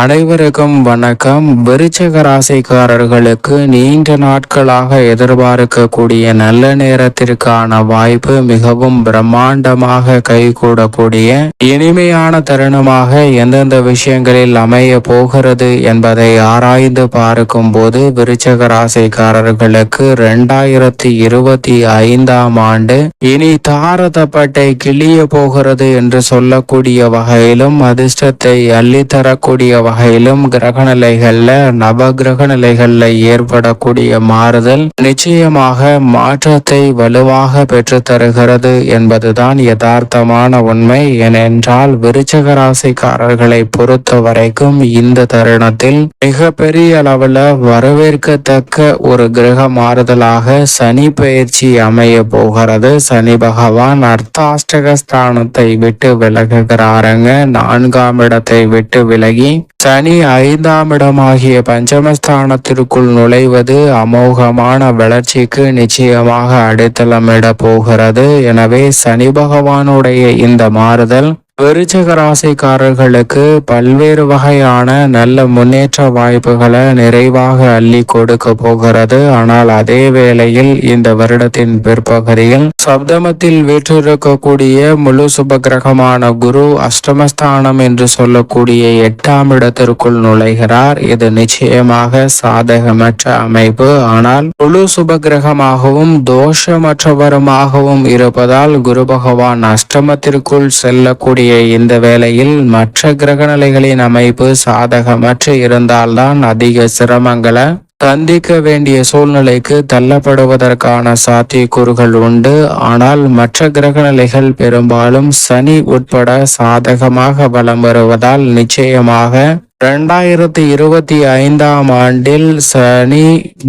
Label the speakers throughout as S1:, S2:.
S1: அனைவருக்கும் வணக்கம். விருச்சிக ராசிக்காரர்களுக்கு நீண்ட நாட்களாக எதிர்பார்க்கக்கூடிய நல்ல நேரத்திற்கான வாய்ப்பு மிகவும் பிரம்மாண்டமாக கைகூடக்கூடிய இனிமையான தருணமாக எந்தெந்த விஷயங்களில் அமைய போகிறது என்பதை ஆராய்ந்து பார்க்கும் போது விருச்சிக ராசிக்காரர்களுக்கு 2025ஆம் ஆண்டு இனி தாரதப்பட்டை கிளிய போகிறது என்று சொல்லக்கூடிய வகையிலும் அதிர்ஷ்டத்தை அள்ளித்தரக்கூடிய வகையிலும் கிரகநிலைகள்ல நவகிரக நிலைகள்ல ஏற்படக்கூடிய மாறுதல் நிச்சயமாக மாற்றத்தை வலுவாக பெற்று தருகிறது என்பதுதான் யதார்த்தமான உண்மை. ஏனென்றால் விருச்சிக ராசிக்காரர்களை பொறுத்த வரைக்கும் இந்த தருணத்தில் மிக பெரிய அளவுல வரவேற்கத்தக்க ஒரு கிரக மாறுதலாக சனி பயிற்சி அமைய போகிறது. சனி பகவான் அர்த்தாஷ்டக ஸ்தானத்தை விட்டு விலகுகிறாருங்க. 4ஆம் இடத்தை விட்டு விலகி சனி 5ஆம் இடமாகிய பஞ்சமஸ்தானத்திற்குள் நுழைவது அமோகமான வளர்ச்சிக்கு நிச்சயமாக அடித்தளமிட போகிறது. எனவே சனி பகவானுடைய இந்த மாறுதல் விருச்சிக ராசிக்காரர்களுக்கு பல்வேறு வகையான நல்ல முன்னேற்ற வாய்ப்புகளை நிறைவாக அள்ளி கொடுக்க போகிறது. ஆனால் அதே வேளையில் இந்த வருடத்தின் பிற்பகுதியில் சப்தமத்தில் வீற்றிருக்கக்கூடிய முழு சுப கிரகமான குரு அஷ்டமஸ்தானம் என்று சொல்லக்கூடிய 8ஆம் இடத்திற்குள் நுழைகிறார். இது நிச்சயமாக சாதகமற்ற அமைப்பு. ஆனால் முழு சுப கிரகமாகவும் தோஷமற்றவருமாகவும் இருப்பதால் குரு பகவான் அஷ்டமத்திற்குள் செல்லக்கூடிய இந்த வேளையில் மற்ற கிரகநிலைகளின் அமைப்பு சாதகமற்று இருந்தால்தான் அதிக சிரமங்களை சந்திக்க வேண்டிய சூழ்நிலைக்கு தள்ளப்படுவதற்கான சாத்தியக்கூறுகள் உண்டு. ஆனால் மற்ற கிரகநிலைகள் பெரும்பாலும் சனி உட்பட சாதகமாக வலம் வருவதால் நிச்சயமாக 2025ஆம் ஆண்டில் சனி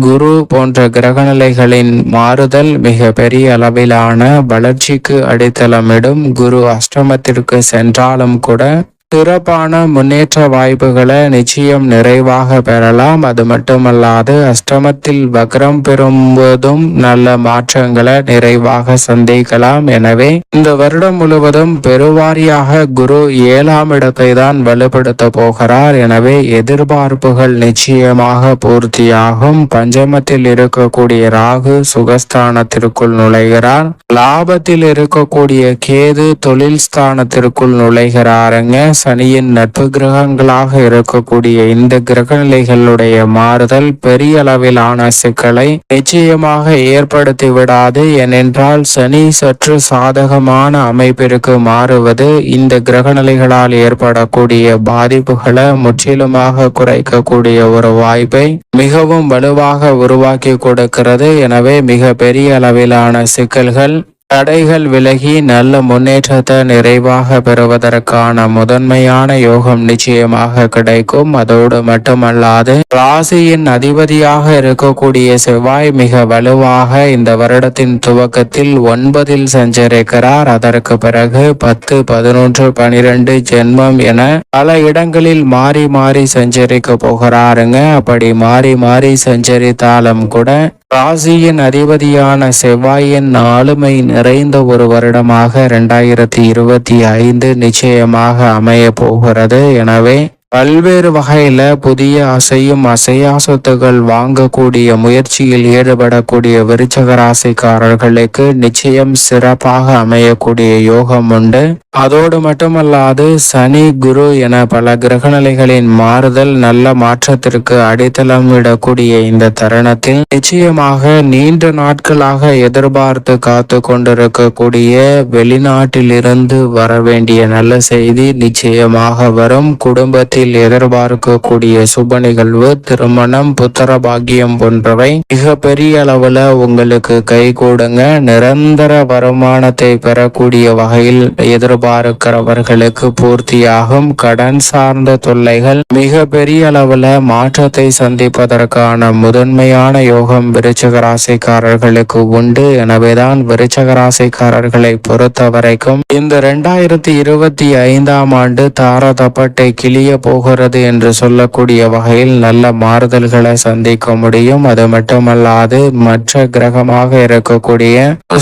S1: குரு போன்ற கிரகநிலைகளின் மாறுதல் மிக பெரிய அளவிலான வளர்ச்சிக்கு அடித்தளமிடும். குரு அஷ்டமத்திற்கு சென்றாலும் கூட சிறப்பான முன்னேற்ற வாய்ப்புகளை நிச்சயம் நிறைவாக பெறலாம். அது மட்டுமல்லாது அஷ்டமத்தில் வக்ரம் பெறும்போதும் நல்ல மாற்றங்களை நிறைவாக சந்திக்கலாம். எனவே இந்த வருடம் முழுவதும் பெருவாரியாக குரு 7ஆம் இடத்தை தான் வலுப்படுத்த போகிறார். எனவே எதிர்பார்ப்புகள் நிச்சயமாக பூர்த்தியாகும். பஞ்சமத்தில் இருக்கக்கூடிய ராகு சுகஸ்தானத்திற்குள் நுழைகிறார். லாபத்தில் இருக்கக்கூடிய கேது தொழில் ஸ்தானத்திற்குள் நுழைகிறாருங்க. சனியின் நட்பு கிரகங்களாக இருக்கக்கூடிய இந்த கிரகநிலைகளுடைய மாறுதல் பெரிய அளவிலான சிக்கலை நிச்சயமாக ஏற்படுத்தி விடாது. ஏனென்றால் சனி சற்று சாதகமான அமைப்பிற்கு மாறுவது இந்த கிரகநிலைகளால் ஏற்படக்கூடிய பாதிப்புகளை முற்றிலுமாக குறைக்கக்கூடிய ஒரு வாய்ப்பை மிகவும் வலுவாக உருவாக்கி கொடுக்கிறது. எனவே மிக பெரிய அளவிலான சிக்கல்கள் தடைகள் விலகி நல்ல முன்னேற்றத்தை நிறைவாக பெறுவதற்கான முதன்மையான யோகம் நிச்சயமாக கிடைக்கும். அதோடு மட்டுமல்லாது ராசியின் அதிபதியாக இருக்கக்கூடிய செவ்வாய் மிக வலுவாக இந்த வருடத்தின் துவக்கத்தில் 9இல் சஞ்சரிக்கிறார். அதற்கு பிறகு 10, 11, 12 ஜென்மம் என பல இடங்களில் மாறி மாறி சஞ்சரிக்க போகிறாருங்க. அப்படி மாறி மாறி சஞ்சரித்தாலும் கூட ராசியின் அதிபதியான செவ்வாயின் ஆளுமை நிறைந்த ஒரு வருடமாக 2025 நிச்சயமாக அமைய போகிறது. எனவே பல்வேறு வகையில புதிய அசையும் அசையா சொத்துகள் வாங்கக்கூடிய முயற்சியில் ஈடுபடக்கூடிய விருச்சிக ராசிக்காரர்களுக்கு நிச்சயம் சிறப்பாக அமையக்கூடிய யோகம் உண்டு. அதோடு மட்டுமல்லாது சனி குரு என பல கிரகநிலைகளின் மாறுதல் நல்ல மாற்றத்திற்கு அடித்தளமிடக்கூடிய இந்த தருணத்தில் நிச்சயமாக நீண்ட நாட்களாக எதிர்பார்த்து காத்து கொண்டிருக்கக்கூடிய வெளிநாட்டிலிருந்து வர வேண்டிய நல்ல செய்தி நிச்சயமாக வரும். குடும்பத்தில் எதிர்பார்க்கக்கூடிய சுப நிகழ்வு, திருமணம், புத்திர பாக்கியம் போன்றவை மிக பெரிய அளவுல உங்களுக்கு கை கூடுங்க. நிரந்தர வருமானத்தை பெறக்கூடிய வகையில் எதிர்பார்க்கிறவர்களுக்கு பூர்த்தியாகும். கடன் சார்ந்த தொல்லைகள் மிக பெரிய அளவுல மாற்றத்தை சந்திப்பதற்கான முதன்மையான யோகம் விருச்சிக ராசிக்காரர்களுக்கு உண்டு. எனவேதான் விருச்சிக ராசிக்காரர்களை பொறுத்த வரைக்கும் இந்த 2025ஆம் ஆண்டு தாரதப்பட்டை கிளிய போகிறது என்று சொல்லக்கூடிய வகையில் நல்ல மாறுதல்களை சந்திக்க முடியும். அது மட்டுமல்லாது மற்ற கிரகமாக இருக்கக்கூடிய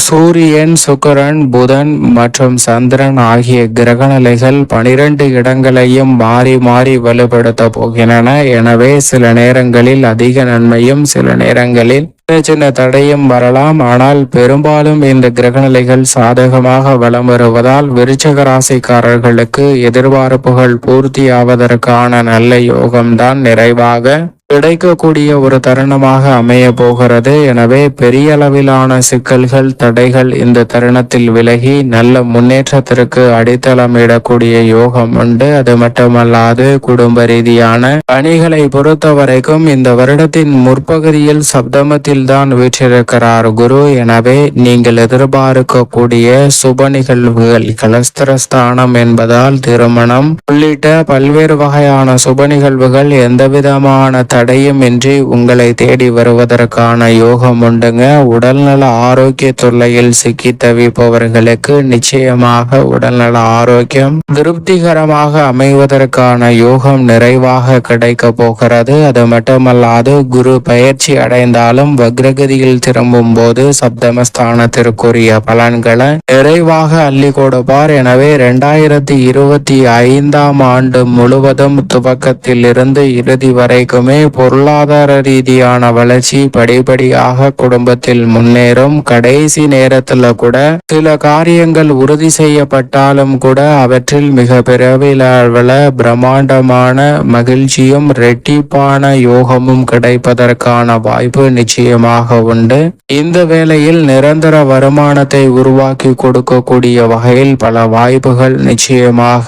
S1: சூரியன், சுக்கிரன், புதன் மற்றும் சந்திரன் ஆகிய கிரகநிலைகள் 12 இடங்களையும் மாறி மாறி வலுப்படுத்த போகின்றன. எனவே சில நேரங்களில் அதிக நன்மையும் சில நேரங்களில் சின்ன தடையும் வரலாம். ஆனால் பெரும்பாலும் இந்த கிரகநிலைகள் சாதகமாக வலம் வருவதால் விருச்சிக ராசிக்காரர்களுக்கு எதிர்பார்ப்புகள் பூர்த்தியாவதற்கான நல்ல யோகம்தான் நிறைவாக கிடைக்கக்கூடிய ஒரு தருணமாக அமைய போகிறது. எனவே பெரிய அளவிலான சிக்கல்கள், தடைகள் இந்த தருணத்தில் விலகி நல்ல முன்னேற்றத்திற்கு அடித்தளமிடக்கூடிய யோகம் உண்டு. அது மட்டுமல்லாது குடும்ப ரீதியான பணிகளை பொறுத்த வரைக்கும் இந்த வருடத்தின் முற்பகுதியில் சப்தமத்தில் தான் வீற்றிருக்கிறார் குரு. எனவே நீங்கள் எதிர்பார்க்கக்கூடிய சுப நிகழ்வுகள், கலஸ்திரஸ்தானம் என்பதால் திருமணம் உள்ளிட்ட பல்வேறு வகையான சுப நிகழ்வுகள் எந்தவிதமான தடையும் இன்றி உங்களை தேடி வருவதற்கான யோகம் உண்டுங்க. உடல்நல ஆரோக்கிய தொல்லையில் சிக்கி தவிப்பவர்களுக்கு நிச்சயமாக உடல்நல ஆரோக்கியம் திருப்திகரமாக அமைவதற்கான யோகம் நிறைவாக கிடைக்க போகிறது. அது மட்டுமல்லாது குரு பயிற்சி அடைந்தாலும் வக்ரகதியில் திரும்பும் போது சப்தமஸ்தானத்திற்குரிய பலன்களை நிறைவாக அள்ளி கொடுப்பார். எனவே 2025 ஆண்டு முழுவதும் துவக்கத்தில் இருந்து இறுதி வரைக்குமே பொருளாதார ரீதியான வளர்ச்சி படிப்படியாக குடும்பத்தில் முன்னேறும். கடைசி நேரத்துல கூட சில காரியங்கள் உறுதி செய்யப்பட்டாலும் கூட அவற்றில் மிக பெருவிளவில் பிரம்மாண்டமான மகிழ்ச்சியும் இரட்டிப்பான யோகமும் கிடைப்பதற்கான வாய்ப்பு நிச்சயமாக உண்டு. இந்த வேளையில் நிரந்தர வருமானத்தை உருவாக்கி கொடுக்கக்கூடிய வகையில் பல வாய்ப்புகள் நிச்சயமாக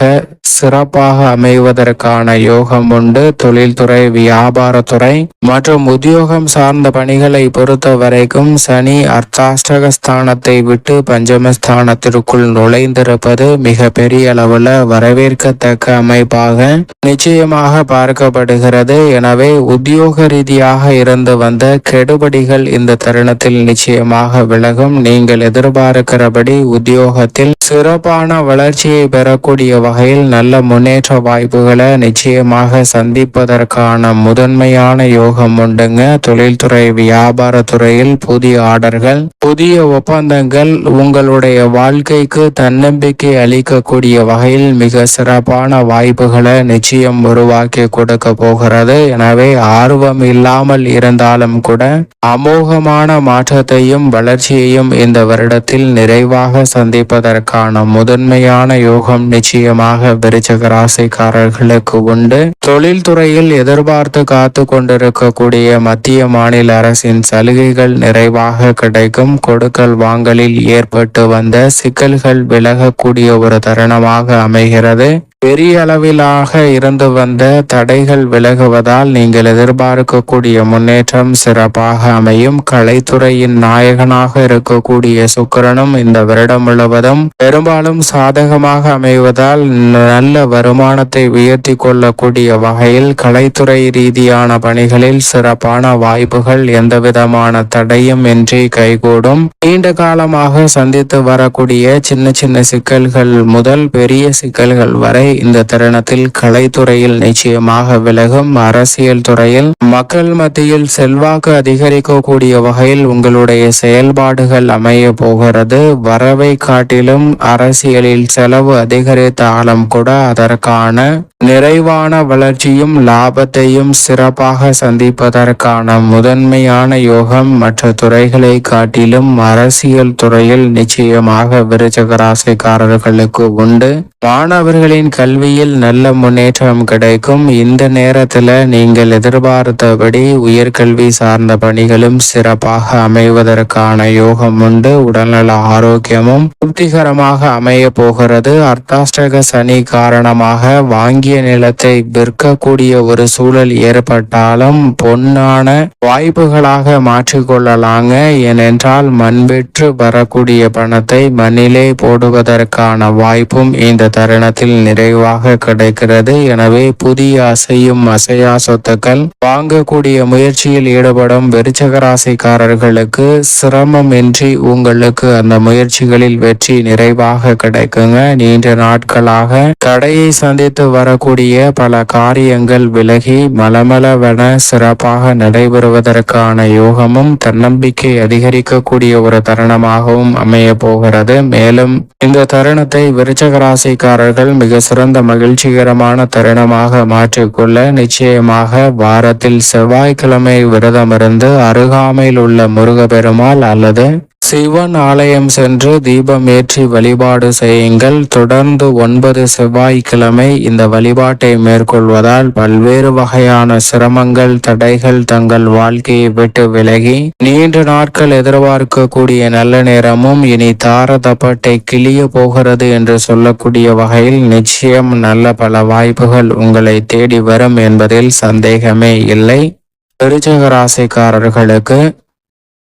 S1: சிறப்பாக அமைவதற்கான யோகம் உண்டு. தொழில்துறை, வியாபாரத்துறை மற்றும் உத்தியோகம் சார்ந்த பணிகளை பொறுத்த வரைக்கும் சனி அர்த்தாஷ்டகஸ்தானத்தை விட்டு பஞ்சமஸ்தானத்திற்குள் நுழைந்திருப்பது மிக பெரிய அளவுல வரவேற்கத்தக்க அமைப்பாக நிச்சயமாக பார்க்கப்படுகிறது. எனவே உத்தியோக ரீதியாக இருந்து வந்த கெடுபடிகள் இந்த தருணத்தில் நிச்சயமாக விலகும். நீங்கள் எதிர்பார்க்கிறபடி உத்தியோகத்தில் சிறப்பான வளர்ச்சியை பெறக்கூடிய வகையில் நல்ல முன்னேற்ற வாய்ப்புகளை நிச்சயமாக சந்திப்பதற்கான முதன்மையான யோகம் உண்டுங்க. தொழில்துறை, வியாபாரத்துறையில் புதிய ஆர்டர்கள், புதிய ஒப்பந்தங்கள் உங்களுடைய வாழ்க்கைக்கு தன்னம்பிக்கை அளிக்கக்கூடிய வகையில் மிக சிறப்பான வாய்ப்புகளை நிச்சயம் உருவாக்கி கொடுக்க போகிறது. எனவே ஆர்வம் இல்லாமல் இருந்தாலும் கூட அமோகமான மாற்றத்தையும் வளர்ச்சியையும் இந்த வருடத்தில் நிறைவாக சந்திப்பதற்கான முதன்மையான யோகம் நிச்சயமாக விருச்சிக ராசிக்காரர்களுக்கு உண்டு. தொழில்துறையில் எதிர்பார்த்து காத்து கொண்டிருக்கக்கூடிய மத்திய மாநில அரசின் சலுகைகள் நிறைவாக கிடைக்கும். கொடுக்கல் வாங்கலில் ஏற்பட்டு வந்த சிக்கல்கள் விலகக்கூடிய ஒரு தருணமாக அமைகிறது. பெரிய அளவிலாக இருந்து வந்த தடைகள் விலகுவதால் நீங்கள் எதிர்பார்க்கக்கூடிய முன்னேற்றம் சிறப்பாக அமையும். கலைத்துறையின் நாயகனாக இருக்கக்கூடிய சுக்கிரனும் இந்த வருடம் முழுவதும் பெரும்பாலும் சாதகமாக அமைவதால் நல்ல வருமானத்தை உயர்த்தி கொள்ளக்கூடிய வகையில் கலைத்துறை ரீதியான பணிகளில் சிறப்பான வாய்ப்புகள் எந்தவிதமான தடையும் இன்றி கைகூடும். நீண்ட காலமாக சந்தித்து வரக்கூடிய சின்ன சின்ன சிக்கல்கள் முதல் பெரிய சிக்கல்கள் வரை இந்த தருணத்தில் கலைத்துறையில் நிச்சயமாக விலகும். அரசியல் துறையில் மக்கள் மத்தியில் செல்வாக்கு அதிகரிக்கக்கூடிய வகையில் உங்களுடைய செயல்பாடுகள் அமைய போகிறது. வரவை காட்டிலும் அரசியலில் செலவு அதிகரித்தாலும் கூட அதற்கான நிறைவான வளர்ச்சியும் லாபத்தையும் சிறப்பாக சந்திப்பதற்கான முதன்மையான யோகம் மற்ற துறைகளை காட்டிலும் அரசியல் துறையில் நிச்சயமாக விருச்சிக ராசிக்காரர்களுக்கு உண்டு. மாணவர்களின் கல்வியில் நல்ல முன்னேற்றம் கிடைக்கும். இந்த நேரத்துல நீங்கள் எதிர்பார்த்தபடி உயர்கல்வி சார்ந்த பணிகளும் சிறப்பாக அமைவதற்கான யோகம் உண்டு. உடல்நல ஆரோக்கியமும் திருப்திகரமாக அமைய போகிறது. அர்த்தாஷ்டக சனி காரணமாக வாங்கிய நிலத்தை விற்கக்கூடிய ஒரு சூழல் ஏற்பட்டாலும் பொன்னான வாய்ப்புகளாக மாற்றிக்கொள்ளலாங்க. ஏனென்றால் மண்பெற்று வரக்கூடிய பணத்தை மண்ணிலே போடுவதற்கான வாய்ப்பும் இந்த தருணத்தில் நிறைவாக கிடைக்கிறது. எனவே புதிய அசையும் அசையா சொத்துக்கள் வாங்கக்கூடிய முயற்சியில் ஈடுபடும் விருச்சிக ராசிக்காரர்களுக்கு சிரமமின்றி உங்களுக்கு அந்த முயற்சிகளில் வெற்றி நிறைவாக கிடைக்குங்க. நீண்ட நாட்களாக தடையை சந்தித்து வரக்கூடிய பல காரியங்கள் விலகி மலமளவென சிறப்பாக நடைபெறுவதற்கான யோகமும் தன்னம்பிக்கை அதிகரிக்கக்கூடிய ஒரு தருணமாகவும் அமைய போகிறது. மேலும் இந்த தருணத்தை விருச்சிக ராசிக்காரர்கள் மிக சிறந்த மகிழ்ச்சிகரமான தருணமாக மாற்றிக்கொள்ள நிச்சயமாக வாரத்தில் செவ்வாய்க்கிழமை விரதமிருந்து அருகாமையில் உள்ள முருகப்பெருமாள் அல்லது சிவன் ஆலயம் சென்று தீபம் ஏற்றி வழிபாடு செய்யுங்கள். தொடர்ந்து 9 செவ்வாய்க்கிழமை இந்த வழிபாட்டை மேற்கொள்வதால் பல்வேறு வகையான சிரமங்கள் தடைகள் தங்கள் வாழ்க்கையை விட்டு விலகி நீண்ட நாட்கள் எதிர்பார்க்கக்கூடிய நல்ல நேரமும் இனி தாரதப்பட்டை கிளிய போகிறது என்று சொல்லக்கூடிய வகையில் நிச்சயம் நல்ல பல வாய்ப்புகள் உங்களை தேடி வரும் என்பதில் சந்தேகமே இல்லை. விருச்சிக ராசிக்காரர்களுக்கு